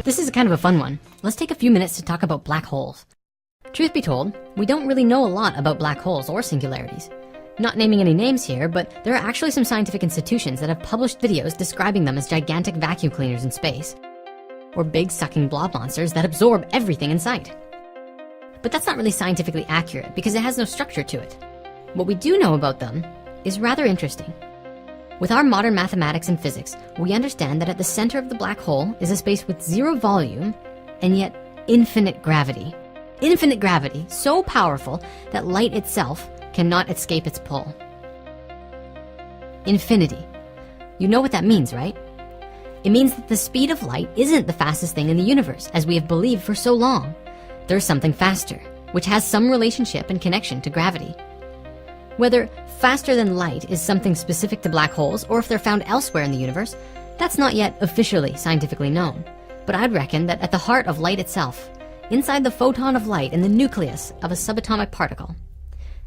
This is kind of a fun one. Let's take a few minutes to talk about black holes. Truth be told, we don't really know a lot about black holes or singularities. Not naming any names here, but there are actually some scientific institutions that have published videos describing them as gigantic vacuum cleaners in space, or big sucking blob monsters that absorb everything in sight. But that's not really scientifically accurate because it has no structure to it. What we do know about them is rather interesting. With our modern mathematics and physics, we understand that at the center of the black hole is a space with zero volume and yet infinite gravity. Infinite gravity, so powerful that light itself cannot escape its pull. Infinity. You know what that means, right? It means that the speed of light isn't the fastest thing in the universe, as we have believed for so long. There's something faster, which has some relationship and connection to gravity. Whether faster than light is something specific to black holes or if they're found elsewhere in the universe, that's not yet officially scientifically known. But I'd reckon that at the heart of light itself, inside the photon of light in the nucleus of a subatomic particle,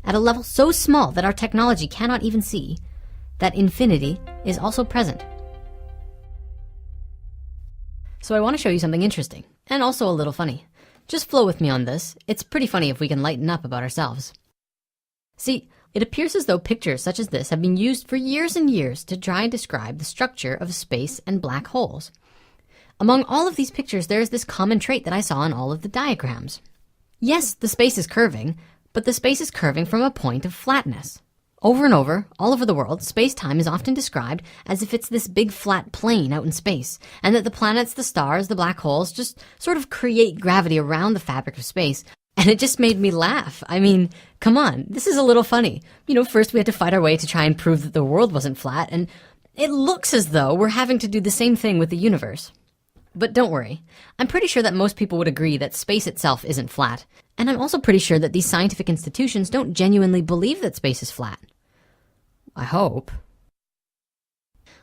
at a level so small that our technology cannot even see, that infinity is also present. So I want to show you something interesting, and also a little funny. Just flow with me on this. It's pretty funny if we can lighten up about ourselves. See, it appears as though pictures such as this have been used for years and years to try and describe the structure of space and black holes. Among all of these pictures, there is this common trait that I saw in all of the diagrams. Yes, the space is curving, but the space is curving from a point of flatness. Over and over, all over the world, space-time is often described as if it's this big flat plane out in space, and that the planets, the stars, the black holes just sort of create gravity around the fabric of space. And it just made me laugh. I mean, come on, this is a little funny. You know, first we had to fight our way to try and prove that the world wasn't flat, and it looks as though we're having to do the same thing with the universe. But don't worry, I'm pretty sure that most people would agree that space itself isn't flat. And I'm also pretty sure that these scientific institutions don't genuinely believe that space is flat. I hope.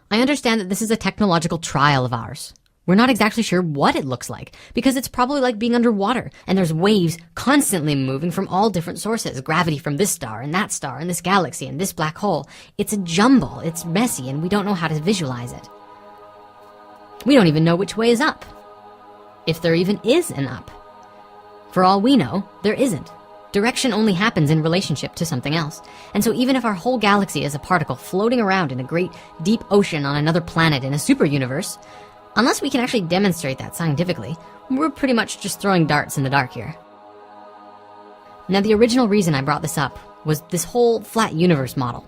I understand that this is a technological trial of ours. We're not exactly sure what it looks like, because it's probably like being underwater, and there's waves constantly moving from all different sources, gravity from this star and this galaxy and this black hole. It's a jumble, it's messy, and we don't know how to visualize it. We don't even know which way is up, if there even is an up. For all we know, there isn't. Direction only happens in relationship to something else. And so even if our whole galaxy is a particle floating around in a great deep ocean on another planet in a super universe, unless we can actually demonstrate that scientifically, we're pretty much just throwing darts in the dark here. Now, the original reason I brought this up was this whole flat universe model.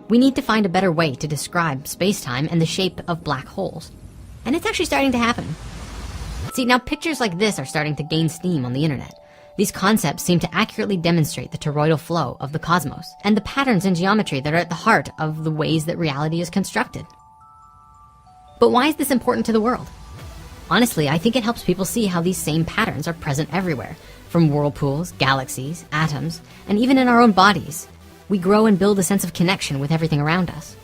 We need to find a better way to describe space-time and the shape of black holes. And it's actually starting to happen. See, now pictures like this are starting to gain steam on the internet. These concepts seem to accurately demonstrate the toroidal flow of the cosmos and the patterns in geometry that are at the heart of the ways that reality is constructed. But why is this important to the world? Honestly, I think it helps people see how these same patterns are present everywhere, from whirlpools, galaxies, atoms, and even in our own bodies. We grow and build a sense of connection with everything around us.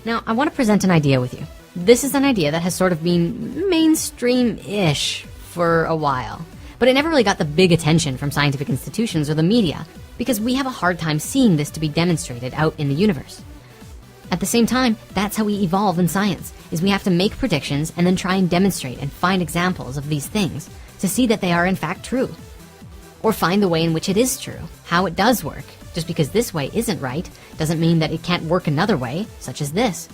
Now, I want to present an idea with you. This is an idea that has sort of been mainstream-ish for a while, but it never really got the big attention from scientific institutions or the media because we have a hard time seeing this to be demonstrated out in the universe. At the same time, that's how we evolve in science, is we have to make predictions and then try and demonstrate and find examples of these things to see that they are in fact true. Or find the way in which it is true, how it does work. Just because this way isn't right doesn't mean that it can't work another way, such as this.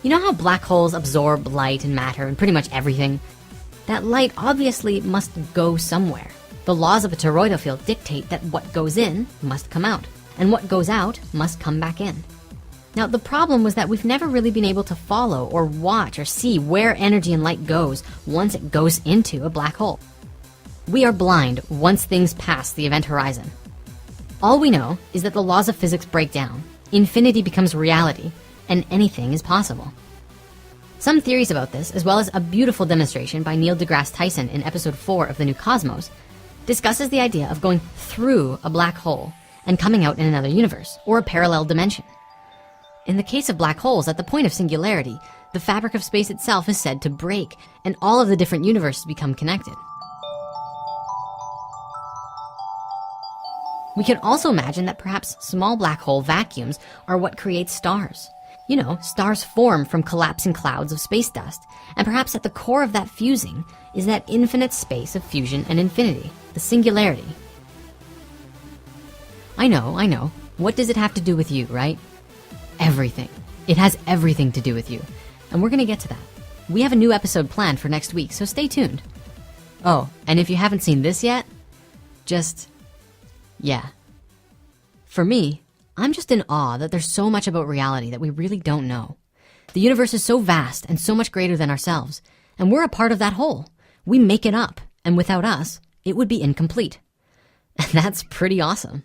You know how black holes absorb light and matter and pretty much everything? That light obviously must go somewhere. The laws of a toroidal field dictate that what goes in must come out, and what goes out must come back in. Now, the problem was that we've never really been able to follow or watch or see where energy and light goes once it goes into a black hole. We are blind once things pass the event horizon. All we know is that the laws of physics break down, infinity becomes reality, and anything is possible. Some theories about this, as well as a beautiful demonstration by Neil deGrasse Tyson in episode 4 of The New Cosmos, discusses the idea of going through a black hole and coming out in another universe, or a parallel dimension. In the case of black holes, at the point of singularity, the fabric of space itself is said to break, and all of the different universes become connected. We could also imagine that perhaps small black hole vacuums are what creates stars. You know, stars form from collapsing clouds of space dust, and perhaps at the core of that fusing is that infinite space of fusion and infinity, the singularity. I know. What does it have to do with you, right? Everything. It has everything to do with you. And we're gonna get to that. We have a new episode planned for next week, so stay tuned. Oh, and if you haven't seen this yet, yeah. For me, I'm just in awe that there's so much about reality that we really don't know. The universe is so vast and so much greater than ourselves, and we're a part of that whole. We make it up, and without us, it would be incomplete. And that's pretty awesome.